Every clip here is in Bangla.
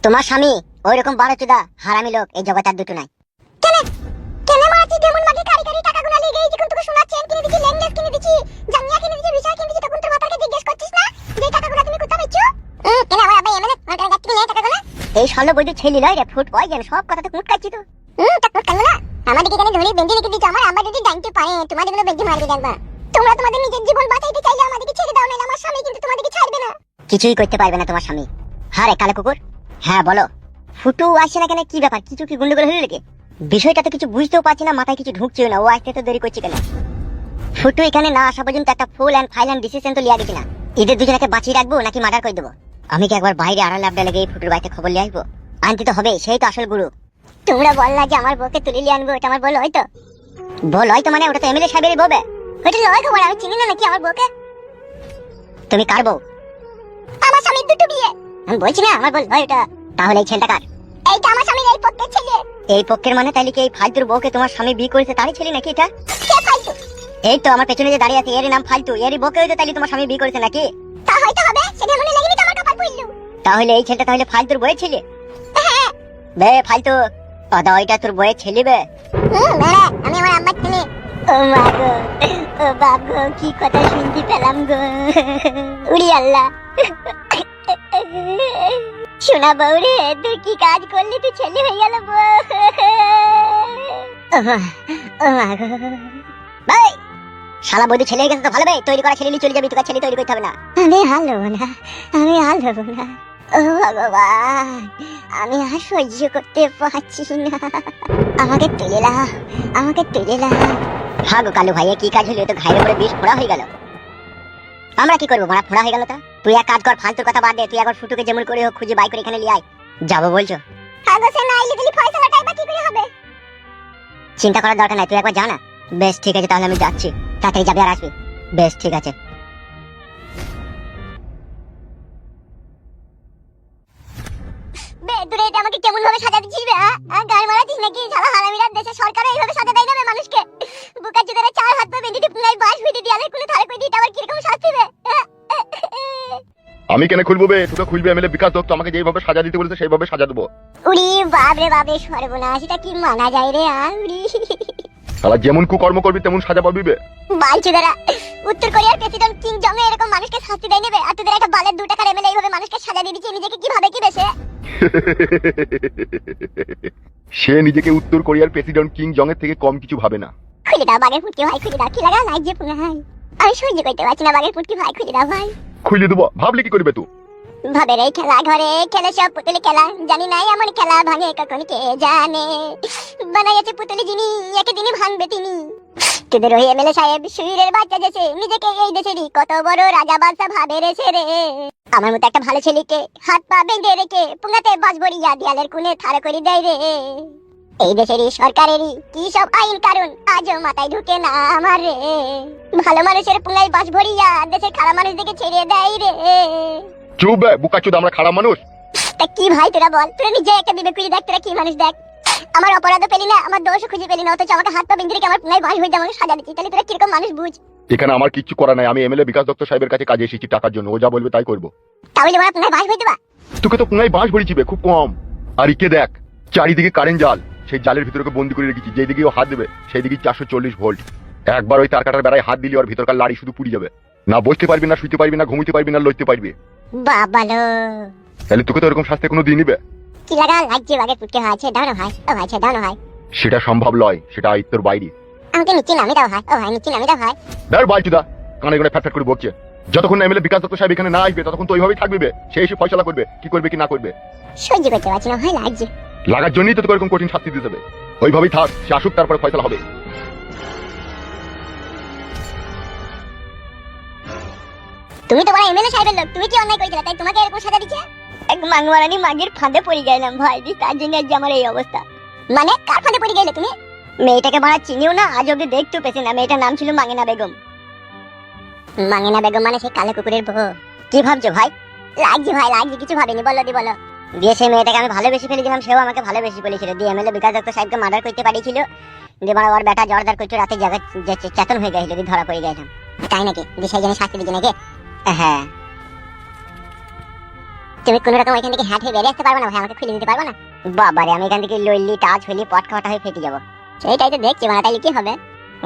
তোমার স্বামী ওই রকম বারোচোদা হারামি লোক এই জগতে আর দুটো নাই। কেন কেন মারাচ্ছি কেমন মাকে কারি কারি টাকা গুনা লেগে এই যখন তোকে সোনা চেন কিনে দিছি, লেংলেস কিনে দিছি, জাঙ্গিয়া কিনে দিছি, বিষয় কিনে দিছি, তখন তোর মাথাকে জিজ্ঞেস করছিস না যে টাকাগুলো তুমি কোথা পেয়েছো? কেন আমার আব্বা এমএলএ আমার কাছে থেকে নেয় টাকাগুলো? এই শালো বইতে ছেলি লয় রে ফুট কয় যেন সব কথা তো মুটকাচ্ছি তো। তা ফুট কাল না আমাদের এখানে ধরে বেঞ্জি রেখে দিছো, আমার আব্বা যদি জানতে পারে তোমাদের গুলো বেঞ্জি মারবে দেখবা। তোমরা তোমাদের নিজের জীবন বাঁচাইতে চাইলে আমাদেরকে ছেড়ে দাও, না আমার স্বামী কিন্তু তোমাদেরকে ছাড়বে না। কিছুই করতে পারবে না তোমার স্বামী। হ্যাঁ রে কালো কুকুর, হ্যাঁ বলো। ফুটু আসছে না কেন, কি ব্যাপার? কিছু কি গন্ডগোল হলো নাকি? বিষয়টা তো কিছু বুঝতেও পারছি না, মাথায় কিছু ঢুকছেও না। ও আসতে তো দেরি করছে কেন? ফুটু এখানে না আসা পর্যন্ত একটা ফুল এন্ড ফাইনাল ডিসিশন তো লিয়া গেছি না, এদের দুজনকে বাঁচিয়ে রাখবো নাকি মার্ডার করে দেবো। আমি কি একবার বাইরে আড়াল লাভটা লেগে এই ফুটুর বাড়িতে খবর লিয়ে আসবো? আনতে তো হবে, সেই তো আসল গুরু। তোমরা বললা যে আমার বউকে তুলে নিয়ে আনবো, ওটা আমার বল হয়তো বল হয়তো মানে ওটা তো এমএলএ সাহেবেরই বউবে। ওটা লয় খবর, আমি চিনি না নাকি আমার বউকে? তুমি কার বউ? আমার স্বামীর দুটো বিয়ে। আমি বলছি না আমার বল হয় ওটা। তাহলে এই ছেলেটা কার? এইটা আমার স্বামীর এই পক্ষের ছেলে। এই পক্ষের মানে তাইলে কি এই ফালতুর বউকে তোমার স্বামী বিয়ে করেছে তারই ছেলে নাকি এটা? কে ফালতু? এই তো আমার পেছনে যে দাঁড়িয়ে আছে এর নাম ফালতু, এরই বউকে হয়তো তাইলে তোমার স্বামী বিয়ে করেছে নাকি? তা হয়তো হবে, সেটা মনে লাগেনি তো আমার কপাল পড়লো। তাহলে এই ছেলেটা তাহলে ফালতুর বউয়ের ছেলে? হ্যাঁ বে ফালতু দাদা, ওইটা তোর বউয়ের ছেলে বে? না আমি আমার আম্মার ছেলে। ও মা গো, ও বাপ গো, কি কথা শুনতে পেলাম গো। উড়ি আল্লাহ। শোনা বউ রে, তুই কি কাজ করলি, তুই ছেলে হয়ে গেল বউ। ও মা গো ভাই, শালা বৌদি ছেলে হয়ে গেছে তো ভালো ভাই, তৈরি করা ছেলে নিয়ে চলে যাবি, তোকে ছেলে তৈরি করতে হবে না। আমি হাল হবো না, আমি হাল হবো না। ও ভগবান, আমি আর সহ্য করতে পারছি না, আমাকে তুলে লাও, আমাকে তুলে লাও। হ্যাঁ গো কালু ভাইয়া, কি কাজ হলো? তো ঘাইয়ের উপরে বিষ ফোড়া হয়ে গেল। আমরা কি করবো, মারা ফোড়া হয়ে গেল তা? তুই এক কাজ কর, ফালতুর কথা বাদ দে, তুই একবার ফুটুকে যেমন করে হোক খুঁজে বাই করে এখানে নিয়ে আয়। যাবো বলছো? হ্যাঁ গো, সে না আইলে দিলি ফয়সালাটাই বা কি করে হবে? চিন্তা করার দরকার নাই, তুই একবার যা না। বেশ ঠিক আছে, তাহলে আমি যাচ্ছি। তাড়াতাড়ি যাবি আর আসবি। বেশ ঠিক আছে। বে দূরে এটা আমাকে কেমন ভাবে সাজা দিছিস বে? গায়ে মারাছিস নাকি? শালা হারামিরা, দেশে সরকার এইভাবে সাজা দেয় না মানুষকে। বুকা চুদারে চার হাত পা বেঁধে পুঙ্গাই বাস ভিড়ে দিয়ালে কোলে থারে কই দিটা আবার কি রকম শাস্তি বে? আমি কেন খুলবো বে? তুই খুলবি এমএলএ বিকাশ দত্ত, আমাকে যেভাবে সাজা দিতে বলেছে সেইভাবে সাজা দেবো। উড়ি বাপ রে বাপ রে, সর্বনাশ, এটা কি মানা যায় রে? উড়ি শালা যেমন কুকর্ম করবি তেমন সাজা পাবি বে। বালচুদারা, উত্তর কোরিয়ার প্রেসিডেন্ট কিং জং এরকম মানুষকে শাস্তি দেয় নেবে, আর তোদের একটা বালের 2 টাকার এমএলএ এইভাবে মানুষকে সাজা দিয়ে দিচ্ছে, নিজেকে কি ভাবে কি বেশে? সে নিজেকে উত্তর কোরিয়ার প্রেসিডেন্ট কিং জং এর থেকে কম কিছু ভাবে না। খুলে দাও বাগের ফুটকি ভাই, খুলে দাও, কি লাগা লাগছে পুনাই। আমি সহ্য করতে পারছি না বাগের ফুটকি ভাই, খুলে দাও ভাই। খুলে দেবো? ভাবলি কি করবে তুই? ভাবের এই খেলা ঘরে খেলে সব পুতুলি খেলা, জানি নাই এমন খেলা ভাঙে কখন কে জানে। বানাইছে পুতুলি যিনি, একদিনই ভাঙবে তিনি। তোদের ওই এমএলএ সাহেব শরীরের বাচ্চা যেছে, নিজেকে এই দেশেরই কত বড় রাজা বাদশা ভাবে রেছে রে। আমার মতো একটা ভালো ছেলেকে হাত পা বেঁধে রেখে পুঙ্গাতে বাস ভরিয়া দেয়ালের কোণে থাড়া করে দেয় রে। এই দেশেরই সরকারেরই কি সব আইন কারণ আজও মাথায় ঢুকে না আমার রে। ভালো মানুষের পুঙ্গায় বাস ভরিয়া দেশের খারাপ মানুষ দিকে ছেড়ে দেয় রে। চুপ বে বুকাচুদ, আমরা খারাপ মানুষ। তা কি ভাই তোরা বল, তোরা নিজে একটা বিবেক করে দেখ, তোরা কি মানুষ দেখ। আমার অপরাধ পেলি না, আমার দোষ খুঁজে পেলি না, অথচ আমাকে হাত পা বেঁধে রেখে আমার পুঙ্গায় বাস ভরিয়ে আমাকে সাজা দিচ্ছি, তাহলে তোরা কিরকম মানুষ বুঝ। এখানে আমার কিচ্ছু করা নাই, আমি এমএলএ বিকাশ দত্ত সাহেবের কাছে কাজে এসেছি টাকার জন্য, ও যা বলবে তাই করবো। তাহলে আমার পুঙ্গায় বাস ভরিয়ে দেবা? তোকে তো পুঙ্গাই বাঁশ ভরিছি বে, খুব কম। আর ইকে দেখ, চারিদিকে কারেন্ট জাল, সেই জালের ভিতরে বন্দি করে রেখেছি, যেদিকে ও হাত দেবে সেই দিকে 440 ভোল্ট। একবার ওই তার কাটার বেড়ায় হাত দিলি ওর ভিতরকার লাড়ি শুধু পুড়ে যাবে, না বসতে পারবি, না শুইতে পারবি, না ঘুমিতে পারবি, না লড়তে পারবি। বাবালো, তাহলে তোকে তো এরকম শাস্তি কোনো দিনই বে। কি লাগা লাগছে বাগের ফুটকি ভাই, আছে দাও না ভাই, ও ভাই দাও না ভাই। সেটা সম্ভব নয়, সেটা আয়ত্তের বাইরে। আমাকে নিচে নামে দাও ভাই, ও ভাই নিচে নামে দাও ভাই। ধর বালচুদা, কানে কানে ফ্যাট করে বকছে। যতক্ষণ এমএলএ বিকাশ দত্ত সাহেব এখানে না আসবে ততক্ষণ তো ওইভাবেই থাকবি বে। সে এসে ফয়সালা করবে কি করবে কি না করবে। সহ্য করতে পারছি না ভাই, লাগছে। লাগার জন্যই তো তোকে এরকম কঠিন শাস্তি দিতে হবে। ওইভাবেই থাক, সে আসুক তারপরে ফয়সালা হবে। তুমি তো বড় এমএলএ সাহেবের লোক, তুমি কি অন্যায় করেছিলে তাই তোমাকে এরকম সাজা দিচ্ছে? এক মাংমারানি মাগের ফাঁদে পড়ে গেলাম ভাই, তার জন্য আজ আমার এই অবস্থা। মানে কার ফাঁদে পড়ে গেলে তুমি? মেয়েটাকে মারা চিনিও না, আজ অব্দি দেখতেও পেছি না। মেয়েটার নাম ছিল মাঙ্গেনা বেগম। মাঙ্গেনা বেগম মানে সেই কালো কুকুরের বউ। কি ভাবছো ভাই? লাগছে ভাই, লাগছে, কিছু ভাবিনি, বলো দি বলো। দিয়ে সেই মেয়েটাকে আমি ভালোবেসে ফেলেছিলাম, সেও আমাকে ভালোবেসে ফেলেছিল। দিয়ে এমএলএ বিকাশ দত্ত সাহেবকে মার্ডার করতে পারিয়েছিল। দিয়ে ওর বেটা জর্দার করছো রাতে জায়গা চেতন হয়ে গেছিল, দিয়ে ধরা পড়ে গেলাম। তাই নাকি? দিয়ে সেই জন্য শাস্তি দিচ্ছে নাকি? হ্যাঁ। তুমি কোনো রকম ওইখান থেকে হ্যাঁ বেরিয়ে আসতে পারবে না ভাই, আমাকে খুলে দিতে পারবে না? বাবারে, আমি এখান থেকে লইলি টাচ হইলি পট খাওয়াটা হয়ে ফেটে যাবো। সেইটাই তো দেখছি মানে, তাইলে কি হবে?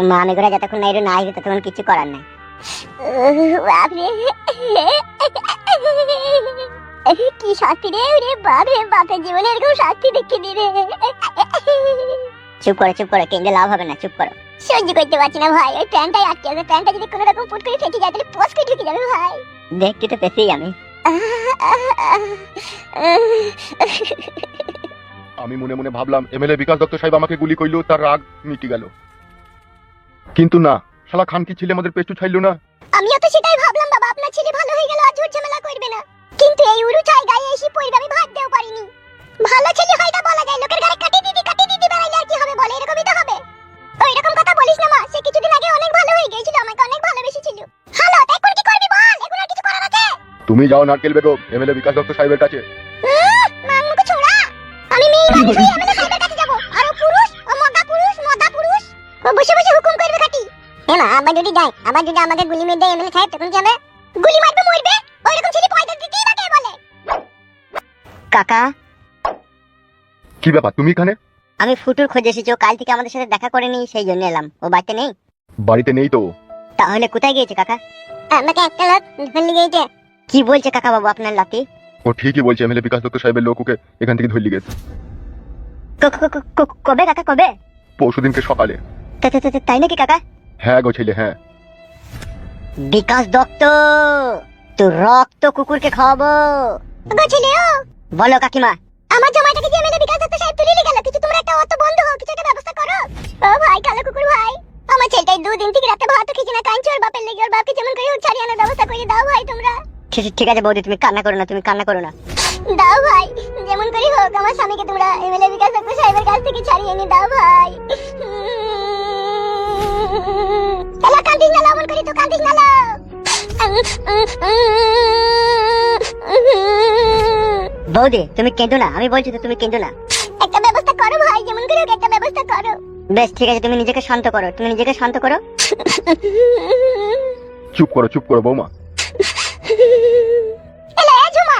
মা আমি করে যতক্ষণ নাই না আসবে ততক্ষণ কিছু করার নাই। বাপরে কি শাস্তি রে, রে বাপরে, বাপের জীবনে এরকম শাস্তি দেখে দি রে। চুপ করো, কেন্দ্রে লাভ হবে না, চুপ করো। সহ্য করতে পারছি না ভাই, ওই প্যান্টটাই আটকে আছে, প্যান্টটা যদি কোনো রকম ফুট করে ফেটে যায় তাহলে পোস্ট করে ঢুকে যাবে ভাই। দেখতে তো পেছি আমি। আমি মনে মনে ভাবলাম এমএলএ বিকাশ দত্ত সাহেব আমাকে গুলি করলো, তার রাগ মিটে গেল। কিন্তু না, শালা খান কি ছেলে আমাদের পেছু ছাইলো না। আমিও তো সেটাই ভাবলাম বাবা, আপনার ছেলে ভালো হয়ে গেল আর ঝুট ঝামেলা করবে না, কিন্তু এই উরু চাই গায়ে এসে পড়বে আমি ভাবতেও পারিনি। ভালো ছেলে হয়তো বলা যায়, লোকের গায়ে কাটি দিদি বেড়াইলে আর কি হবে বলে, এরকমই তো হবে। ওই রকম কথা বলিস না মা, সে কিছুদিন আগে অনেক ভালো হয়ে গিয়েছিল, আমাকে অনেক ভালোবেসেছিল। হ্যালো, এখন কি করবি বল, এখন আর কিছু করার আছে? তুমি যাও নারকেল বেগম এমএলএ বিকাশ দত্ত সাহেবের কাছে। মামুকে ছোড়া, আমি মেয়ে মানুষ হয়ে এমএলএ সাহেবের কাছে যাব, আর ও পুরুষ, ও মদা পুরুষ, ও বসে বসে হুকুম করবে কাটি। এমা আবার যদি যাই, আবার যদি আমাকে গুলি মেরে দেয় এমএলএ সাহেব, তখন কি হবে? গুলি মারবে মরবে, ওই রকম ছেলে পয়সা দিতেই বা কে বলে? কাকা, কি ব্যাপার তুমি এখানে? আমি ফুটুর খোঁজে এসেছি, ও কাল থেকে আমাদের সাথে দেখা করেনি, সেই জন্য এলাম। ও বাড়িতে নেই? বাড়িতে নেই তো। তাহলে কোথায় গিয়েছে কাকা? আমাকে একটা লোক ধরে গিয়েছে। কি বলছে কাকা বাবু আপনার লাতি? ও ঠিকই বলছে, এমএলএ বিকাশ দত্ত সাহেবের লোক ওকে এখান থেকে ধরে গেছে। কবে কাকা, কবে? পরশুদিনকে সকালে। তাই নাকি কাকা? হ্যাঁ গো ছেলে, হ্যাঁ। বিকাশ দত্ত, তো রক্ত কুকুরকে খাওয়াবো গো ছেলে। ও বলো কাকিমা। আমার জামাইটাকে দিয়ে এমএলএ বিকাশ দত্ত সাহেব তুলে নিয়ে গেল, কিছু তোমরা একটা অত বন্ধ হও, কিছু একটা ব্যবস্থা করো। ও ভাই কালো কুকুর ভাই, আমার ছেলেটাই দুদিন থেকে রাতে ভাত খেয়েছে না, কাঁদছে, ওর বাপের লেগে, ওর বাপকে যেমন করে ছাড়িয়ে আনার ব্যবস্থা করে দাও ভাই তোমরা। ঠিক আছে বৌদি, তুমি কান্না করো না, দাও ভাই, যেমন করে হোক আমার স্বামীকে তোমরা এমএলএ বিকাশ দত্ত সাহেবের কাছ থেকে ছাড়িয়ে এনে দাও ভাই। এলা কান্দিস না, মন করি তো কান্দিস না। বৌদি তুমি কেঁদো না, আমি বলছি তো তুমি কেঁদো না। একটা ব্যবস্থা করো ভাই, যেমন করে হোক একটা ব্যবস্থা করো। বেশ ঠিক আছে, তুমি নিজেকে শান্ত করো। চুপ করো বৌমা। এলা ঝুমা,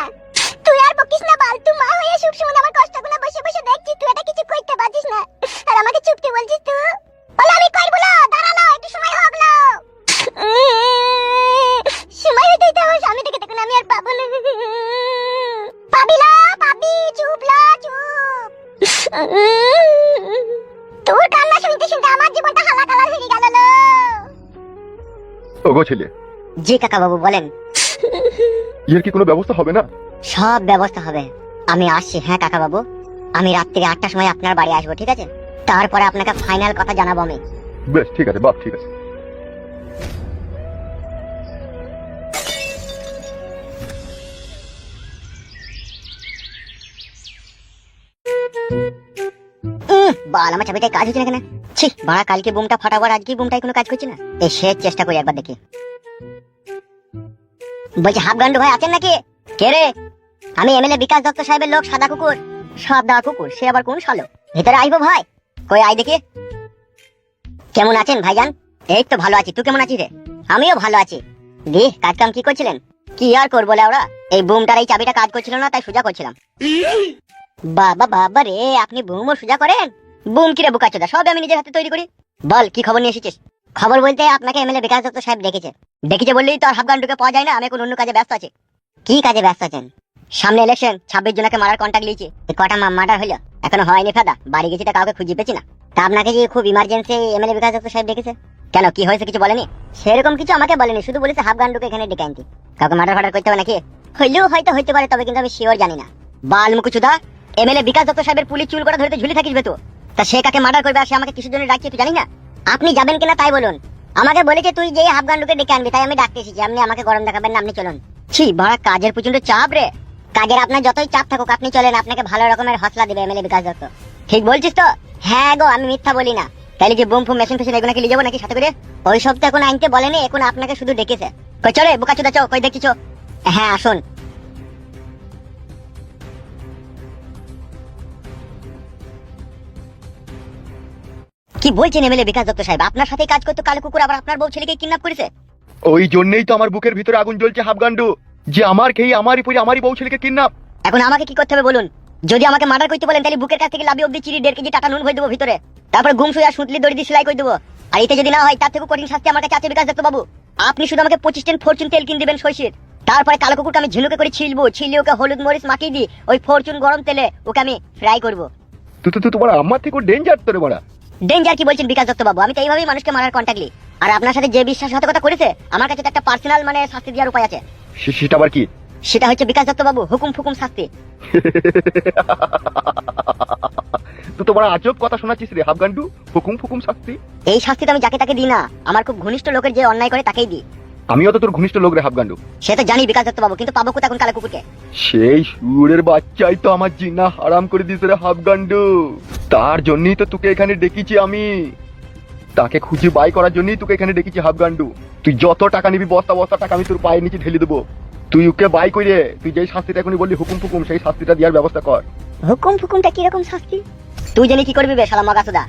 তুই আর বকিস না বাল, তুই মা হয়ে সুখ সুমন আমার কষ্টগুলো বসে বসে দেখছিস, তুই এটা কিছু করতে পারছিস না আর আমাকে চুপতে বলছিস তুই। বল আমি করব না, দাঁড়ালো একটু সময় হোক না। সময় হইতে তো আমার স্বামী থেকে দেখুন আমি আর পাবো না। পাবি চুপ। তোর কান্না শুনতে আমার জীবনটা হালাকালা হয়ে গেল লো। ও গো ছেলে। জি কাকা বাবু বলেন। এর কি কোনো ব্যবস্থা হবে না? সব ব্যবস্থা হবে, আমি আসছি। হ্যাঁ কাকা বাবু, আমি রাত্রি 8টার সময় আপনার বাড়ি আসবো, ঠিক আছে? তারপরে আপনাকে ফাইনাল কথা জানাবো আমি। বেশ ঠিক আছে বাপ, ঠিক আছে। বাল, আমার চাবিটাই কাজ হচ্ছে না কেন? ছি বাড়া, কালকে বুমটা ফাটাবার আজকে বুমটাই কোনো কাজ করছে না। এই শেষ চেষ্টা করি একবার দেখি। বলছি হাফ গান্ডু ভাই আছেন নাকি? কে রে? আমি এমএলএ বিকাশ দত্ত সাহেবের লোক সাদা কুকুর। সাদা কুকুর? সে আবার কোন শালো? ভিতরে আইবো ভাই? কই আই দেখি। কেমন আছেন ভাইজান? এই তো ভালো আছি, তুই কেমন আছিস রে? আমিও ভালো আছি। দি কাজ কাম কি করছিলেন? কি আর করবো ওরা, এই বুমটার এই চাবিটা কাজ করছিল না, তাই সোজা করছিলাম। বাবা রে, আপনি বুমও সোজা করেন? বুম কিরে বোকাচোদা, সব আমি নিজের হাতে তৈরি করি। বল কি খবর নিয়ে এসেছিস? খবর বলতে আপনাকে এমএলএ বিকাশ দত্ত সাহেব ডেকেছে বললেই তো আর হাফগান্ডুকে পাওয়া যায় না, আমি এখন অন্য কাজে ব্যস্ত আছি। কি কাজে ব্যস্ত আছেন? সামনে ইলেকশন, 26 জনকে মারার কন্ট্যাক্ট লিয়েছি। কটা মার্ডার হলো? এখনো হয়নি ফাদা, বাড়ি গেছি তা কাউকে খুঁজে পেছি না। তা আপনাকে যে খুব ইমার্জেন্সি এমএলএ বিকাশ দত্ত সাহেব ডেকেছে কেন, কি হয়েছে কিছু বলেনি? সেরকম কিছু আমাকে বলেনি, শুধু বলেছে হাফগান্ডুকে এখানে ডেকে আনতে। কাউকে মার্ডার করতে হবে নাকি? হইলেও হয়তো হইতে পারে, তবে কিন্তু আমি শিওর জানি না। বাল মুকুচুদা, এমএলএ বিকাশ দত্ত সাহেবের পুলিশ চুল করে ধরতে ঝুলি থাকিস বেতো, তা সে কাকে মার্ডার করবে আর সে আমাকে কিসের জন্য ডাকছে তুই জানি না? আপনি যাবেন কিনা তাই বলুন। আমাকে বলেছে তুই যে হাফগান্ডুকে ডেকে আনবি, তাই আমি ডাকতে এসেছি। আপনি আমাকে গরম দেখাবেন না, আপনি চলুন। ছি বড় কাজের প্রচন্ড চাপ রে। কাজের আপনার যতই চাপ থাকুক আপনি চলেন, আপনাকে ভালো রকমের হসলা দেবে এমএলএ বিকাশ দত্ত। ঠিক বলছিস তো? হ্যাঁ গো, আমি মিথ্যা বলি না। তাহলে যে বুম ফুম মেশিন ফেশিন এগুলো কি নিয়ে যাবো নাকি সাথে করে? ওই সব তো এখন আনতে বলেনি, এখন আপনাকে শুধু ডেকেছে। কই চলে বোকাচোদা, চো কই দেখছিস? হ্যাঁ আসুন। কি বলছেন এমএলএ বিকাশ দত্ত সাহেব? আপনার সাথে কাজ করতে কালো কুকুর আবার আপনার বউ ছেলেকে কিডন্যাপ করেছে? ওই জন্যই তো আমার বুকের ভিতরে আগুন জ্বলছে হাফগান্ডু। যে আমার খেয়ে আমারই পরে আমারই বউ ছেলেকে কিডন্যাপ। এখন আমাকে কি করতে হবে বলুন? যদি আমাকে মার্ডার করতে বলেন তাহলে বুকের কাছ থেকে লাভি অব্দি চিড়ি 1.5 কেজি টাকা নুন ভরে দেবো ভিতরে, তারপর গুম শুয়ে সুতলি দড়ি দিয়ে সেলাই করে দেবো। আর এতে যদি না হয় তার থেকে কঠিন শাস্তি আমার কাছে আছে বিকাশ দত্ত বাবু। আপনি শুধু আমাকে 25 টেন ফরচুন তেল কিনে দিবেন সরষের, তারপরে কালো কুকুরকে আমি ঝিনুকে করে ছিলবো, ওকে হলুদ মরিচ মাখিয়ে দিই, ওই ফরচুন গরম তেলে ওকে আমি ফ্রাই করবো। তুই তোমার আমার থেকে ডেঞ্জার তোরে বড়া। ডেঞ্জার কি বলছেন বিকাশ দত্ত বাবু? আমি তো এইভাবেই মানুষকে মারার কন্ট্যাক্ট নিই। আর আপনার সাথে যে বিশ্বাসঘাতকতা করেছে আমার কাছে তো একটা পার্সোনাল মানে শাস্তি দেওয়ার উপায় আছে। সেটা আবার কি? সেটা হচ্ছে বিকাশ দত্ত বাবু হুকুম ফুকুম শাস্তি। তুই তোমার আজব কথা শোনাচ্ছিস রে হাফগান্ডু। হুকুম ফুকুম শাস্তি? এই শাস্তি তো আমি যাকে তাকে দিই না, আমার খুব ঘনিষ্ঠ লোকের যে অন্যায় করে তাকেই দিই। আমিও তো তোর ঘনিষ্ঠ লোক রে হাফগান্ডু। সে তো জানি বিকাশ দত্ত বাবু, কিন্তু পাবো কোথায় এখন কালো কুকুরকে? সেই সুরের বাচ্চাই তো আমার জিনা হারাম করে দিয়েছে রে হাফগান্ডু। তার জন্যই তো তোকে এখানে ডেকেছি আমি, তাকে খুঁজে বাই করার জন্যই তোকে এখানে ডেকেছি হাফগান্ডু। তুই যত টাকা নিবি বস্তা বস্তা টাকা আমি তোর পায়ের নিচে ঢেলে দেবো। তুই ওকে বাই করে তুই যেই শাস্তিটা এখনই বললি হুকুম ফুকুম, সেই শাস্তিটা দেওয়ার ব্যবস্থা কর। হুকুম ফুকুমটা কিরকম শাস্তি? তুই জানি কি করবি বে শালা মাগাসুদা?